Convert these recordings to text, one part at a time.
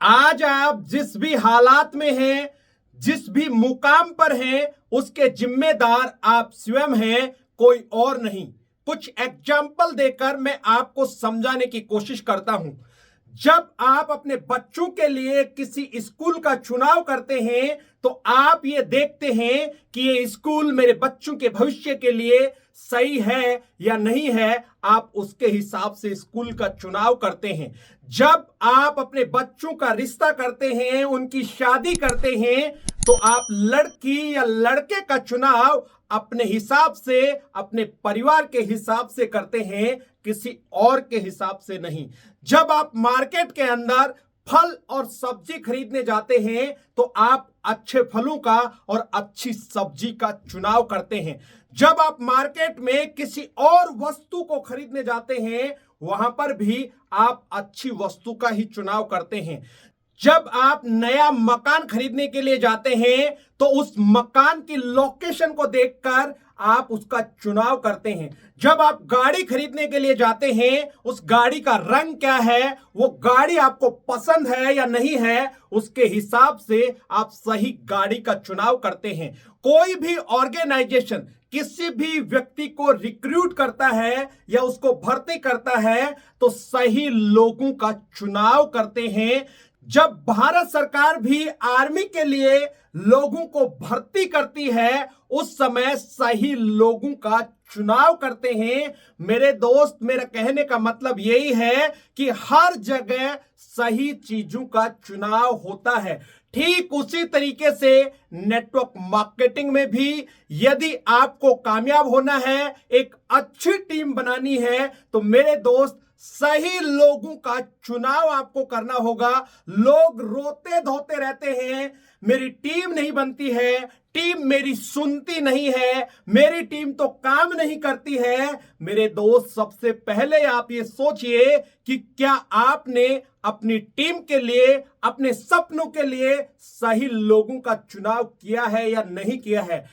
आज आप जिस भी हालात में हैं, जिस भी मुकाम पर हैं, उसके जिम्मेदार आप स्वयं हैं, कोई और नहीं। कुछ एग्जाम्पल देकर मैं आपको समझाने की कोशिश करता हूं। जब आप अपने बच्चों के लिए किसी स्कूल का चुनाव करते हैं तो आप ये देखते हैं कि ये स्कूल मेरे बच्चों के भविष्य के लिए सही है या नहीं है। आप उसके हिसाब से स्कूल का चुनाव करते हैं। जब आप अपने बच्चों का रिश्ता करते हैं, उनकी शादी करते हैं, तो आप लड़की या लड़के का चुनाव अपने हिसाब से, अपने परिवार के हिसाब से करते हैं, किसी और के हिसाब से नहीं। जब आप मार्केट के अंदर फल और सब्जी खरीदने जाते हैं तो आप अच्छे फलों का और अच्छी सब्जी का चुनाव करते हैं। जब आप मार्केट में किसी और वस्तु को खरीदने जाते हैं, वहां पर भी आप अच्छी वस्तु का ही चुनाव करते हैं। जब आप नया मकान खरीदने के लिए जाते हैं तो उस मकान की लोकेशन को देखकर आप उसका चुनाव करते हैं। जब आप गाड़ी खरीदने के लिए जाते हैं, उस गाड़ी का रंग क्या है, वो गाड़ी आपको पसंद है या नहीं है, उसके हिसाब से आप सही गाड़ी का चुनाव करते हैं। कोई भी ऑर्गेनाइजेशन किसी भी व्यक्ति को रिक्रूट करता है या उसको भर्ती करता है तो सही लोगों का चुनाव करते हैं। जब भारत सरकार भी आर्मी के लिए लोगों को भर्ती करती है, उस समय सही लोगों का चुनाव करते हैं। मेरे दोस्त, मेरा कहने का मतलब यही है कि हर जगह सही चीजों का चुनाव होता है। ठीक उसी तरीके से नेटवर्क मार्केटिंग में भी यदि आपको कामयाब होना है, एक अच्छी टीम बनानी है, तो मेरे दोस्त सही लोगों का चुनाव आपको करना होगा। लोग रोते धोते रहते हैं, मेरी टीम नहीं बनती है, टीम मेरी सुनती नहीं है, मेरी टीम तो काम नहीं करती है। मेरे दोस्त, सबसे पहले आप ये सोचिए कि क्या आपने अपनी टीम के लिए, अपने सपनों के लिए सही लोगों का चुनाव किया है या नहीं किया है।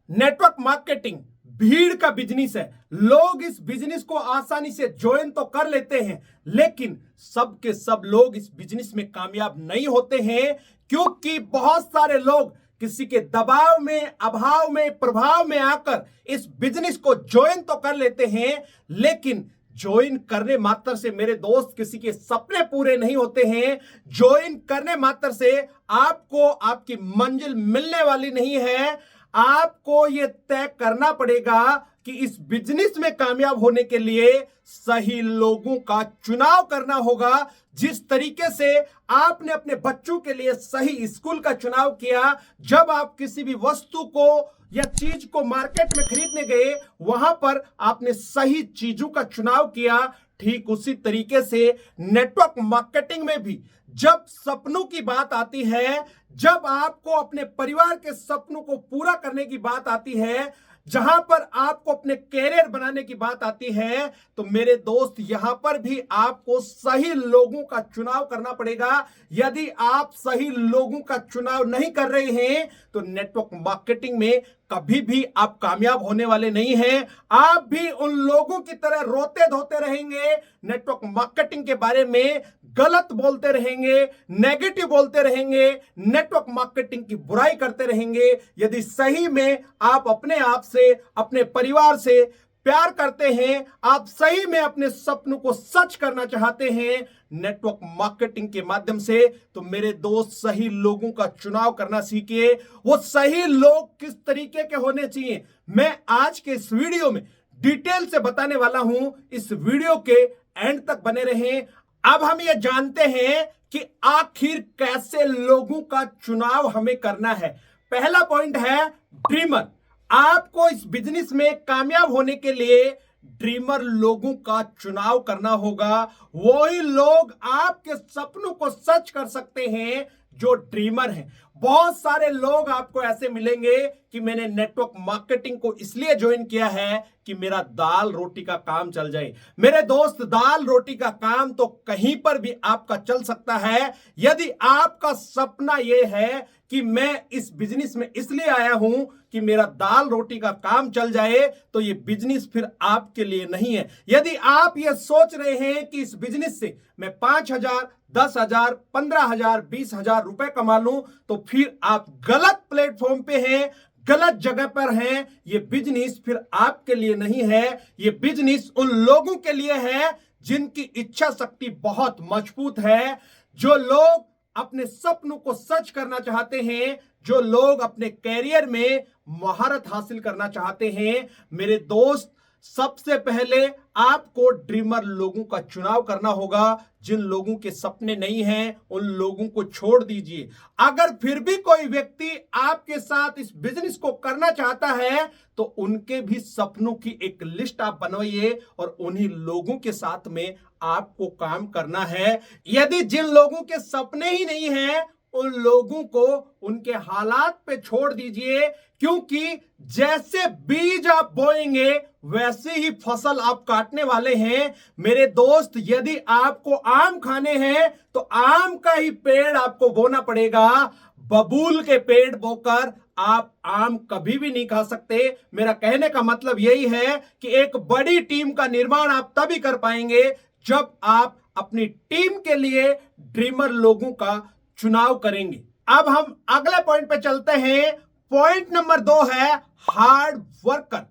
नेटवर्क मार्केटिंग भीड़ का बिजनेस है। लोग इस बिजनेस को आसानी से ज्वाइन तो कर लेते हैं, लेकिन सब के सब लोग इस बिजनेस में कामयाब नहीं होते हैं, क्योंकि बहुत सारे लोग किसी के दबाव में, अभाव में, प्रभाव में आकर इस बिजनेस को ज्वाइन तो कर लेते हैं, लेकिन ज्वाइन करने मात्र से मेरे दोस्त किसी के सपने पूरे नहीं होते हैं। ज्वाइन करने मात्र से आपको आपकी मंजिल मिलने वाली नहीं है। आपको यह तय करना पड़ेगा कि इस बिजनेस में कामयाब होने के लिए सही लोगों का चुनाव करना होगा। जिस तरीके से आपने अपने बच्चों के लिए सही स्कूल का चुनाव किया, जब आप किसी भी वस्तु को या चीज को मार्केट में खरीदने गए, वहां पर आपने सही चीजों का चुनाव किया। ठीक उसी तरीके से नेटवर्क मार्केटिंग में भी जब सपनों की बात आती है, जब आपको अपने परिवार के सपनों को पूरा करने की बात आती है, जहां पर आपको अपने कैरियर बनाने की बात आती है, तो मेरे दोस्त, यहां पर भी आपको सही लोगों का चुनाव करना पड़ेगा। यदि आप सही लोगों का चुनाव नहीं कर रहे हैं तो नेटवर्क मार्केटिंग में कभी भी आप कामयाब होने वाले नहीं हैं। आप भी उन लोगों की तरह रोते धोते रहेंगे, नेटवर्क मार्केटिंग के बारे में गलत बोलते रहेंगे, नेगेटिव बोलते रहेंगे, नेटवर्क मार्केटिंग की बुराई करते रहेंगे। यदि सही में आप अपने आप से, अपने परिवार से प्यार करते हैं, आप सही में अपने सपनों को सच करना चाहते हैं नेटवर्क मार्केटिंग के माध्यम से, तो मेरे दोस्त, सही लोगों का चुनाव करना सीखिए। वो सही लोग किस तरीके के होने चाहिए, मैं आज के इस वीडियो में डिटेल से बताने वाला हूं। इस वीडियो के एंड तक बने रहें। अब हम ये जानते हैं कि आखिर कैसे लोगों का चुनाव हमें करना है। पहला पॉइंट है ड्रीमर। आपको इस बिजनेस में कामयाब होने के लिए ड्रीमर लोगों का चुनाव करना होगा। वही लोग आपके सपनों को सच कर सकते हैं जो ड्रीमर हैं। बहुत सारे लोग आपको ऐसे मिलेंगे कि मैंने नेटवर्क मार्केटिंग को इसलिए ज्वाइन किया है कि मेरा दाल रोटी का काम चल जाए। मेरे दोस्त, दाल रोटी का काम तो कहीं पर भी आपका चल सकता है। यदि आपका सपना यह है कि मैं इस बिजनेस में इसलिए आया हूं कि मेरा दाल रोटी का काम चल जाए, तो ये बिजनेस फिर आपके लिए नहीं है। यदि आप ये सोच रहे हैं कि इस बिजनेस से मैं 5,000, 10,000, 15,000, 20,000 रुपए कमा लूं, तो फिर आप गलत प्लेटफॉर्म पे हैं, गलत जगह पर हैं। ये बिजनेस फिर आपके लिए नहीं है। ये बिजनेस उन लोगों के लिए है जिनकी इच्छा शक्ति बहुत मजबूत है, जो लोग अपने सपनों को सच करना चाहते हैं, जो लोग अपने कैरियर में महारत हासिल करना चाहते हैं। मेरे दोस्त, सबसे पहले आपको ड्रीमर लोगों का चुनाव करना होगा। जिन लोगों के सपने नहीं हैं, उन लोगों को छोड़ दीजिए। अगर फिर भी कोई व्यक्ति आपके साथ इस बिजनेस को करना चाहता है, तो उनके भी सपनों की एक लिस्ट आप बनवाइए और उन्हीं लोगों के साथ में आपको काम करना है। यदि जिन लोगों के सपने ही नहीं हैं, उन लोगों को उनके हालात पे छोड़ दीजिए, क्योंकि जैसे बीज आप बोएंगे वैसे ही फसल आप काटने वाले हैं। मेरे दोस्त, यदि आपको आम खाने हैं तो आम का ही पेड़ आपको बोना पड़ेगा। बबूल के पेड़ बोकर आप आम कभी भी नहीं खा सकते। मेरा कहने का मतलब यही है कि एक बड़ी टीम का निर्माण आप तभी कर पाएंगे जब आप अपनी टीम के लिए ड्रीमर लोगों का चुनाव करेंगे। अब हम अगले पॉइंट पे चलते हैं। पॉइंट नंबर 2 है हार्ड वर्कर।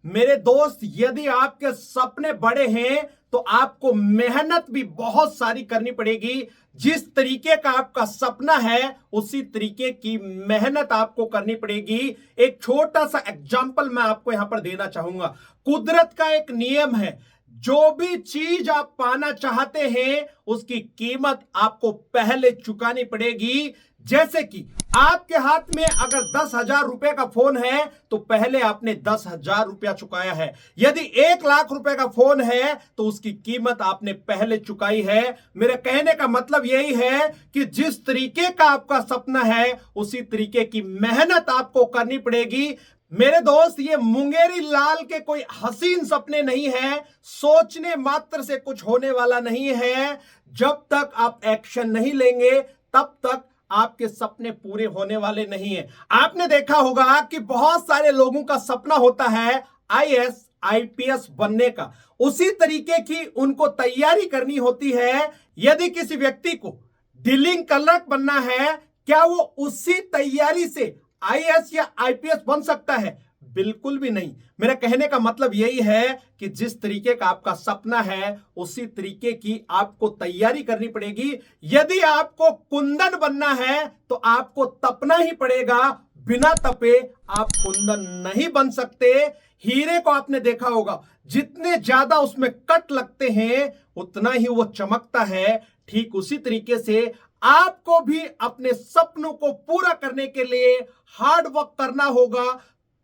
मेरे दोस्त, यदि आपके सपने बड़े हैं तो आपको मेहनत भी बहुत सारी करनी पड़ेगी। जिस तरीके का आपका सपना है, उसी तरीके की मेहनत आपको करनी पड़ेगी। एक छोटा सा एग्जांपल मैं आपको यहां पर देना चाहूंगा। कुदरत का एक नियम है, जो भी चीज आप पाना चाहते हैं उसकी कीमत आपको पहले चुकानी पड़ेगी। जैसे कि आपके हाथ में अगर 10,000 रुपए का फोन है तो पहले आपने 10,000 रुपया चुकाया है। यदि 1,00,000 रुपए का फोन है तो उसकी कीमत आपने पहले चुकाई है। मेरे कहने का मतलब यही है कि जिस तरीके का आपका सपना है, उसी तरीके की मेहनत आपको करनी पड़ेगी। मेरे दोस्त, ये मुंगेरी लाल के कोई हसीन सपने नहीं है। सोचने मात्र से कुछ होने वाला नहीं है। जब तक आप एक्शन नहीं लेंगे, तब तक आपके सपने पूरे होने वाले नहीं है। आपने देखा होगा कि बहुत सारे लोगों का सपना होता है IAS, IPS बनने का। उसी तरीके की उनको तैयारी करनी होती है। यदि किसी व्यक्ति को डीलिंग क्लर्क बनना है, क्या वो उसी तैयारी से IAS या IPS बन सकता है? बिल्कुल भी नहीं। मेरा कहने का मतलब यही है कि जिस तरीके का आपका सपना है, उसी तरीके की आपको तैयारी करनी पड़ेगी। यदि आपको कुंदन बनना है तो आपको तपना ही पड़ेगा। बिना तपे आप कुंदन नहीं बन सकते। हीरे को आपने देखा होगा, जितने ज्यादा उसमें कट लगते हैं उतना ही वो चमकता है। ठीक उसी तरीके से आपको भी अपने सपनों को पूरा करने के लिए हार्ड वर्क करना होगा,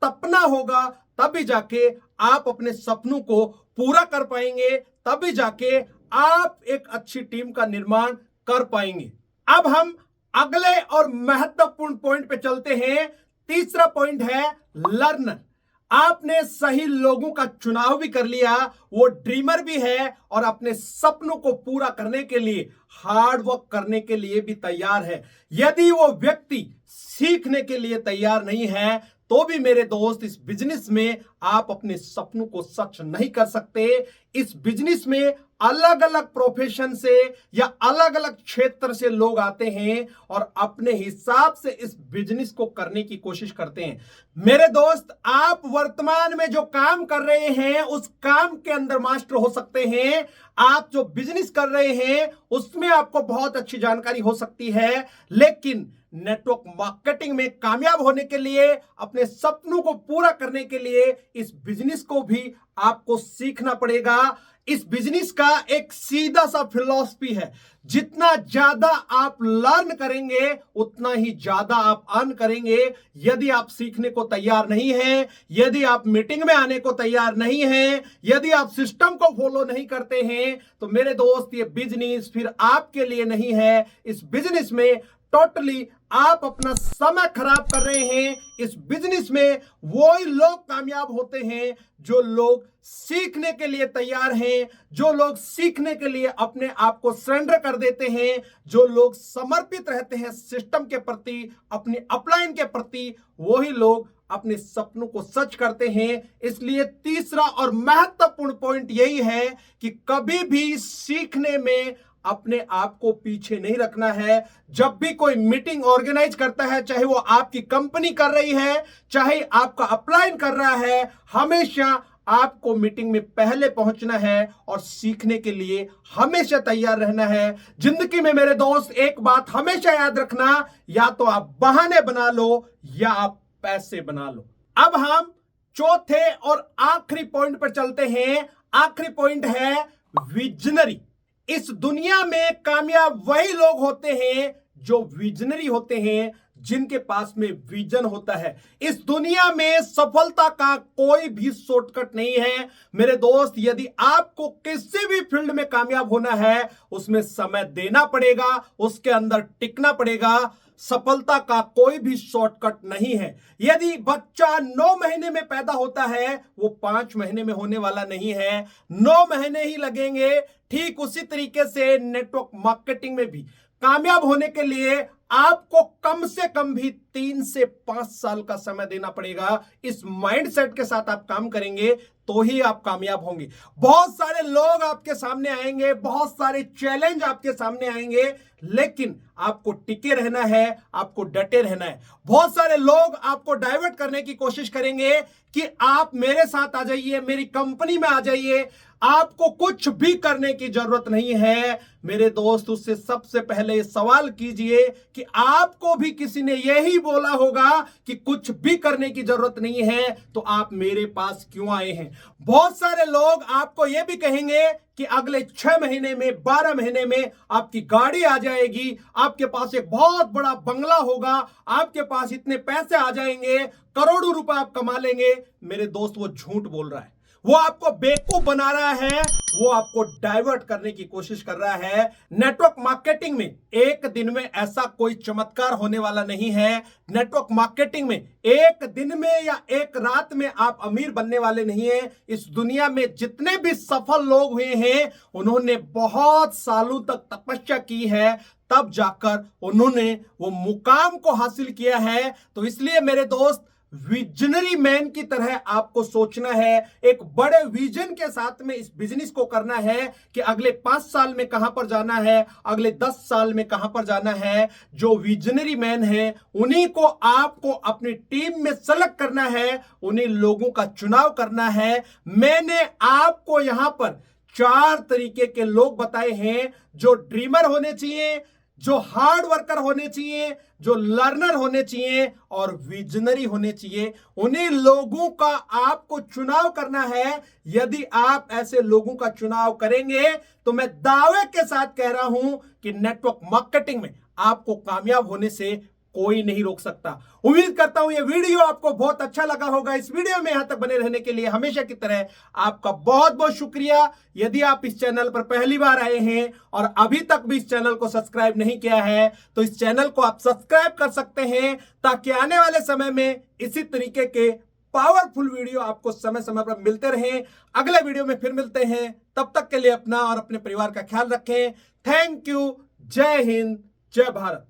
तपना होगा। तभी जाके आप अपने सपनों को पूरा कर पाएंगे, तभी जाके आप एक अच्छी टीम का निर्माण कर पाएंगे। अब हम अगले और महत्वपूर्ण पॉइंट पे चलते हैं। तीसरा पॉइंट है लर्नर। आपने सही लोगों का चुनाव भी कर लिया, वो ड्रीमर भी है और अपने सपनों को पूरा करने के लिए हार्ड वर्क करने के लिए भी तैयार है। यदि वो व्यक्ति सीखने के लिए तैयार नहीं है, तो भी मेरे दोस्त, इस बिजनेस में आप अपने सपनों को सच नहीं कर सकते। इस बिजनेस में अलग अलग प्रोफेशन से या अलग अलग क्षेत्र से लोग आते हैं और अपने हिसाब से इस बिजनेस को करने की कोशिश करते हैं। मेरे दोस्त, आप वर्तमान में जो काम कर रहे हैं उस काम के अंदर मास्टर हो सकते हैं। आप जो बिजनेस कर रहे हैं उसमें आपको बहुत अच्छी जानकारी हो सकती है, लेकिन नेटवर्क मार्केटिंग में कामयाब होने के लिए, अपने सपनों को पूरा करने के लिए इस बिजनेस को भी आपको सीखना पड़ेगा। इस बिजनेस का एक सीधा सा फिलॉसफी है, जितना ज्यादा आप लर्न करेंगे उतना ही ज्यादा आप अर्न करेंगे। यदि आप सीखने को तैयार नहीं हैं, यदि आप मीटिंग में आने को तैयार नहीं हैं, यदि आप सिस्टम को फॉलो नहीं करते हैं, तो मेरे दोस्त, ये बिजनेस फिर आपके लिए नहीं है। इस बिजनेस में टोटली आप अपना समय खराब कर रहे हैं। इस बिजनेस में वो ही लोग कामयाब होते हैं जो लोग सीखने के लिए तैयार हैं, जो लोग सीखने के लिए अपने आप को सरेंडर कर देते हैं, जो लोग समर्पित रहते हैं सिस्टम के प्रति, अपनी अपलाइन के प्रति। वही लोग अपने सपनों को सच करते हैं। इसलिए तीसरा और महत्वपूर्ण पॉइंट यही है कि कभी भी सीखने में अपने आप को पीछे नहीं रखना है। जब भी कोई मीटिंग ऑर्गेनाइज करता है, चाहे वो आपकी कंपनी कर रही है, चाहे आपका अपलाइन कर रहा है, हमेशा आपको मीटिंग में पहले पहुंचना है और सीखने के लिए हमेशा तैयार रहना है। जिंदगी में मेरे दोस्त एक बात हमेशा याद रखना, या तो आप बहाने बना लो या आप पैसे बना लो। अब हम चौथे और आखिरी पॉइंट पर चलते हैं। आखिरी पॉइंट है विजनरी। इस दुनिया में कामयाब वही लोग होते हैं जो विजनरी होते हैं, जिनके पास में विजन होता है। इस दुनिया में सफलता का कोई भी शॉर्टकट नहीं है मेरे दोस्त। यदि आपको किसी भी फील्ड में कामयाब होना है, उसमें समय देना पड़ेगा, उसके अंदर टिकना पड़ेगा। सफलता का कोई भी शॉर्टकट नहीं है। यदि बच्चा 9 महीने में पैदा होता है, वो 5 महीने में होने वाला नहीं है, 9 महीने ही लगेंगे। ठीक उसी तरीके से नेटवर्क मार्केटिंग में भी कामयाब होने के लिए आपको कम से कम भी 3 से 5 साल का समय देना पड़ेगा। इस माइंडसेट के साथ आप काम करेंगे तो ही आप कामयाब होंगे। बहुत सारे लोग आपके सामने आएंगे, बहुत सारे चैलेंज आपके सामने आएंगे, लेकिन आपको टिके रहना है, आपको डटे रहना है। बहुत सारे लोग आपको डाइवर्ट करने की कोशिश करेंगे कि आप मेरे साथ आ जाइए, मेरी कंपनी में आ जाइए। आपको कुछ भी करने की जरूरत नहीं है मेरे दोस्त। उससे सबसे पहले सवाल कीजिए कि आपको भी किसी ने यही बोला होगा कि कुछ भी करने की जरूरत नहीं है, तो आप मेरे पास क्यों आए हैं। बहुत सारे लोग आपको यह भी कहेंगे कि अगले 6 महीने में, 12 महीने में आपकी गाड़ी आ जाएगी, आपके पास एक बहुत बड़ा बंगला होगा, आपके पास इतने पैसे आ जाएंगे, करोड़ों रुपए आप कमा लेंगे। मेरे दोस्त, वो झूठ बोल रहा है, वो आपको बेवकूफ बना रहा है, वो आपको डाइवर्ट करने की कोशिश कर रहा है। नेटवर्क मार्केटिंग में एक दिन में ऐसा कोई चमत्कार होने वाला नहीं है। नेटवर्क मार्केटिंग में एक दिन में या एक रात में आप अमीर बनने वाले नहीं हैं। इस दुनिया में जितने भी सफल लोग हुए हैं, उन्होंने बहुत सालों तक तपस्या की है, तब जाकर उन्होंने वो मुकाम को हासिल किया है। तो इसलिए मेरे दोस्त, विजनरी मैन की तरह आपको सोचना है। एक बड़े विजन के साथ में इस बिजनेस को करना है कि अगले 5 साल में कहां पर जाना है, अगले 10 साल में कहां पर जाना है। जो विजनरी मैन है, उन्हीं को आपको अपनी टीम में सेलेक्ट करना है, उन्हीं लोगों का चुनाव करना है। मैंने आपको यहां पर 4 तरीके के लोग बताए हैं जो ड्रीमर होने चाहिए, जो हार्ड वर्कर होने चाहिए, जो लर्नर होने चाहिए और विजनरी होने चाहिए। उन्हीं लोगों का आपको चुनाव करना है। यदि आप ऐसे लोगों का चुनाव करेंगे तो मैं दावे के साथ कह रहा हूं कि नेटवर्क मार्केटिंग में आपको कामयाब होने से कोई नहीं रोक सकता। उम्मीद करता हूं ये वीडियो आपको बहुत अच्छा लगा होगा। इस वीडियो में यहां तक बने रहने के लिए हमेशा की तरह आपका बहुत बहुत शुक्रिया। यदि आप इस चैनल पर पहली बार आए हैं और अभी तक भी इस चैनल को सब्सक्राइब नहीं किया है, तो इस चैनल को आप सब्सक्राइब कर सकते हैं, ताकि आने वाले समय में इसी तरीके के पावरफुल वीडियो आपको समय समय पर मिलते रहें। अगले वीडियो में फिर मिलते हैं, तब तक के लिए अपना और अपने परिवार का ख्याल रखें। Thank you. जय हिंद, जय भारत।